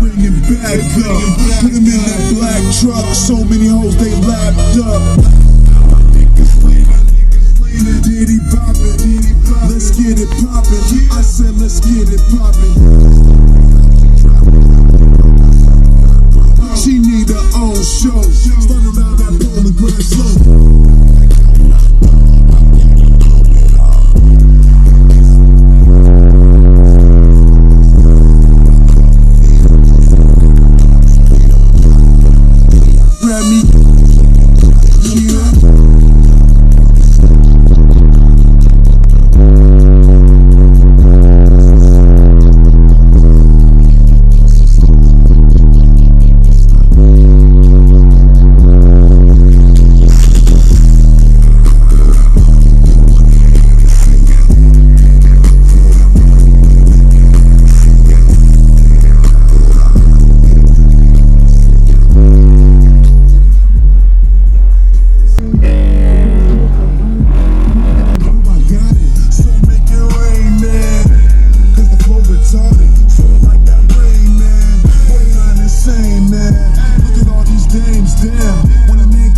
bring it back up. Put him in that black truck, so many hoes they lapped up. Diddy poppin', let's get it poppin'. I said let's get it poppin'.